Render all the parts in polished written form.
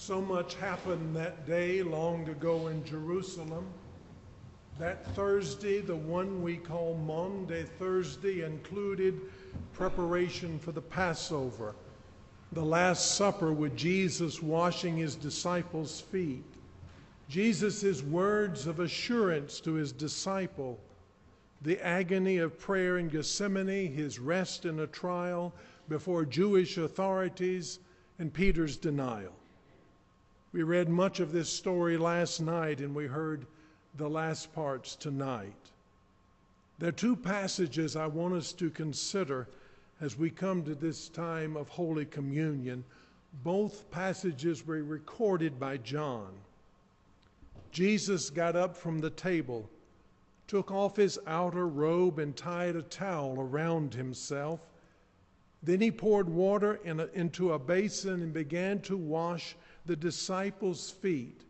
So much happened that day long ago in Jerusalem. That Thursday, the one we call Maundy Thursday, included preparation for the Passover, the Last Supper with Jesus washing his disciples' feet, Jesus' words of assurance to his disciple, the agony of prayer in Gethsemane, his rest in a trial before Jewish authorities, and Peter's denial. We read much of this story last night, and we heard the last parts tonight. There are two passages I want us to consider as we come to this time of Holy Communion. Both passages were recorded by John. Jesus got up from the table, took off his outer robe and tied a towel around himself. Then he poured water into a basin and began to wash the disciples' feet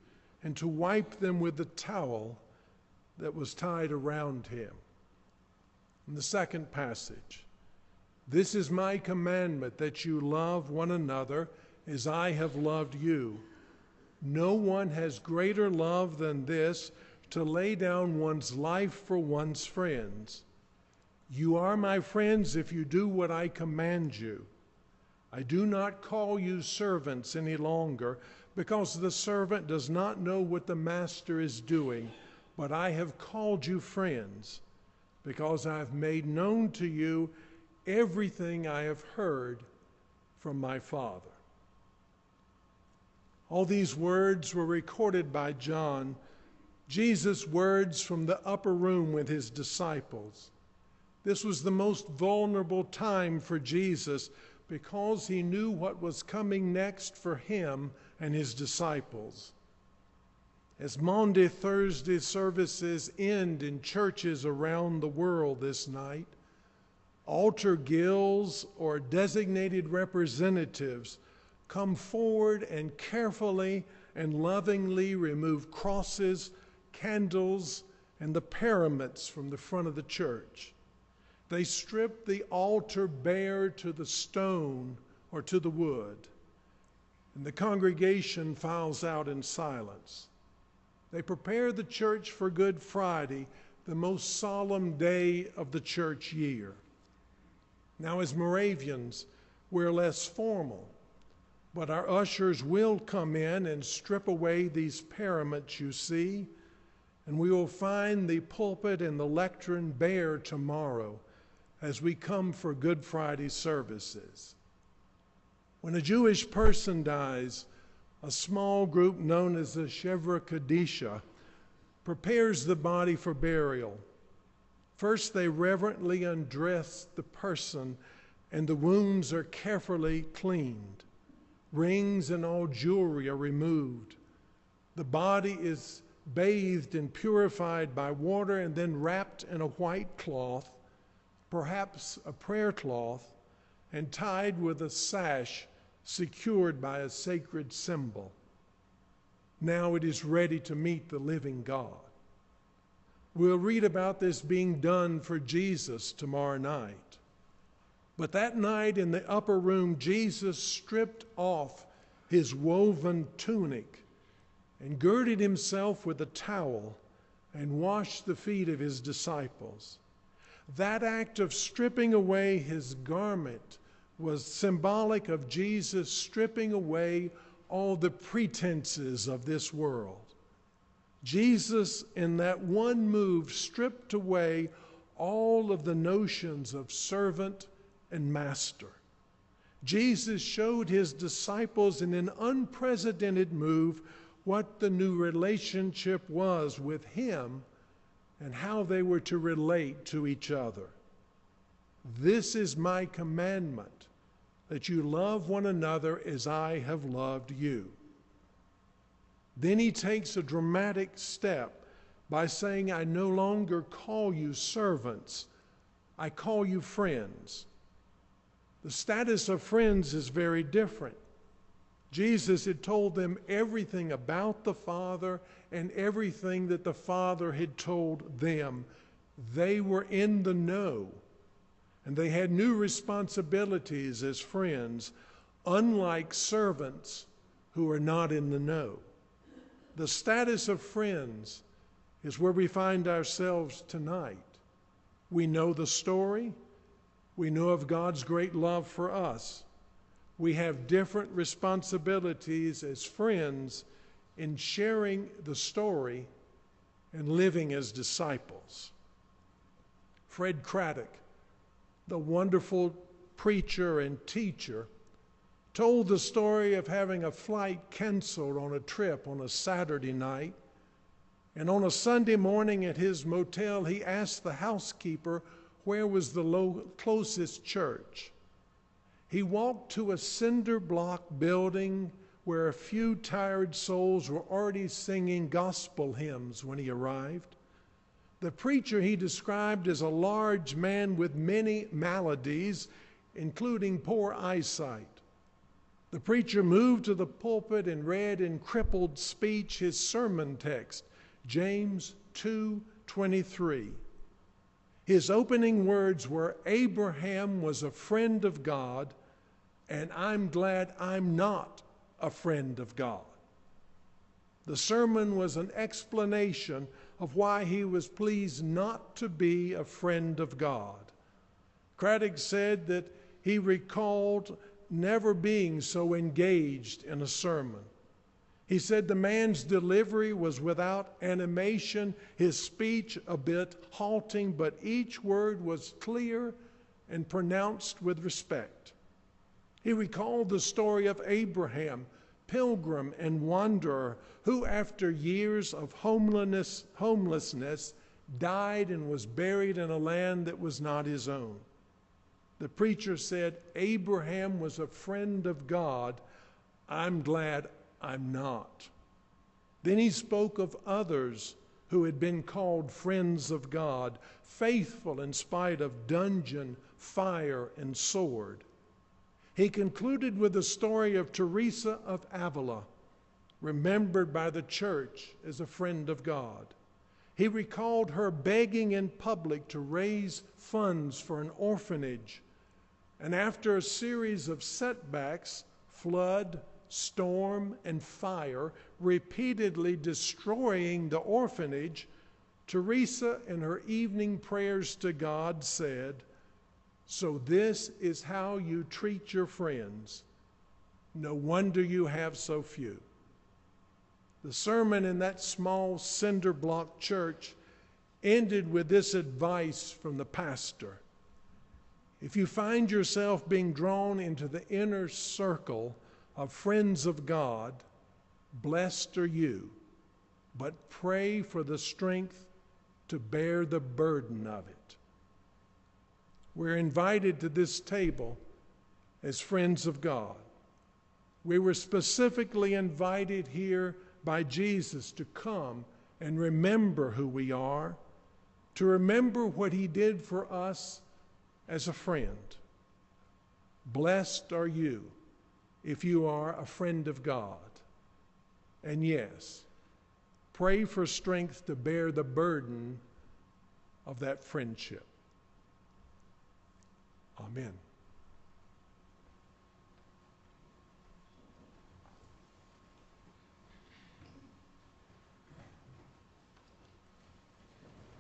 and to wipe them with the towel that was tied around him. In the second passage, "This is my commandment, that you love one another as I have loved you. No one has greater love than this, to lay down one's life for one's friends. You are my friends if you do what I command you. I do not call you servants any longer, because the servant does not know what the master is doing, but I have called you friends, because I have made known to you everything I have heard from my Father." All these words were recorded by John, Jesus' words from the upper room with his disciples. This was the most vulnerable time for Jesus because he knew what was coming next for him and his disciples. As Maundy Thursday services end in churches around the world this night, altar guilds or designated representatives come forward and carefully and lovingly remove crosses, candles, and the paraments from the front of the church. They strip the altar bare to the stone or to the wood, and the congregation files out in silence. They prepare the church for Good Friday, the most solemn day of the church year. Now, as Moravians, we're less formal, but our ushers will come in and strip away these paraments you see, and we will find the pulpit and the lectern bare tomorrow as we come for Good Friday services. When a Jewish person dies, a small group known as the Shevra Kadisha prepares the body for burial. First, they reverently undress the person, and the wounds are carefully cleaned. Rings and all jewelry are removed. The body is bathed and purified by water and then wrapped in a white cloth, perhaps a prayer cloth, and tied with a sash secured by a sacred symbol. Now it is ready to meet the living God. We'll read about this being done for Jesus tomorrow night. But that night in the upper room, Jesus stripped off his woven tunic and girded himself with a towel and washed the feet of his disciples. That act of stripping away his garment was symbolic of Jesus stripping away all the pretenses of this world. Jesus, in that one move, stripped away all of the notions of servant and master. Jesus showed his disciples in an unprecedented move what the new relationship was with him and how they were to relate to each other. "This is my commandment, that you love one another as I have loved you." Then he takes a dramatic step by saying, "I no longer call you servants, I call you friends." The status of friends is very different. Jesus had told them everything about the Father and everything that the Father had told them. They were in the know, and they had new responsibilities as friends. Unlike servants, who are not in the know. The status of friends is where we find ourselves tonight. We know the story. We know of God's great love for us. We have different responsibilities as friends in sharing the story and living as disciples. Fred Craddock, the wonderful preacher and teacher, told the story of having a flight canceled on a trip on a Saturday night. And on a Sunday morning at his motel, he asked the housekeeper where was the closest church. He walked to a cinder block building where a few tired souls were already singing gospel hymns when he arrived. The preacher he described as a large man with many maladies, including poor eyesight. The preacher moved to the pulpit and read in crippled speech his sermon text, James 2:23. His opening words were, "Abraham was a friend of God, and I'm glad I'm not a friend of God." The sermon was an explanation of why he was pleased not to be a friend of God. Craddock said that he recalled never being so engaged in a sermon. He said the man's delivery was without animation, his speech a bit halting, but each word was clear and pronounced with respect. He recalled the story of Abraham, pilgrim and wanderer, who after years of homelessness died and was buried in a land that was not his own. The preacher said, "Abraham was a friend of God. I'm glad I'm not." Then he spoke of others who had been called friends of God, faithful in spite of dungeon, fire, and sword. He concluded with the story of Teresa of Avila, remembered by the church as a friend of God. He recalled her begging in public to raise funds for an orphanage, and after a series of setbacks, flood, storm, and fire, repeatedly destroying the orphanage, Teresa, in her evening prayers to God, said, "So this is how you treat your friends. No wonder you have so few." The sermon in that small cinder block church ended with this advice from the pastor: if you find yourself being drawn into the inner circle of friends of God, blessed are you, but pray for the strength to bear the burden of it. We're invited to this table as friends of God. We were specifically invited here by Jesus to come and remember who we are, to remember what he did for us as a friend. Blessed are you if you are a friend of God. And yes, pray for strength to bear the burden of that friendship. Amen.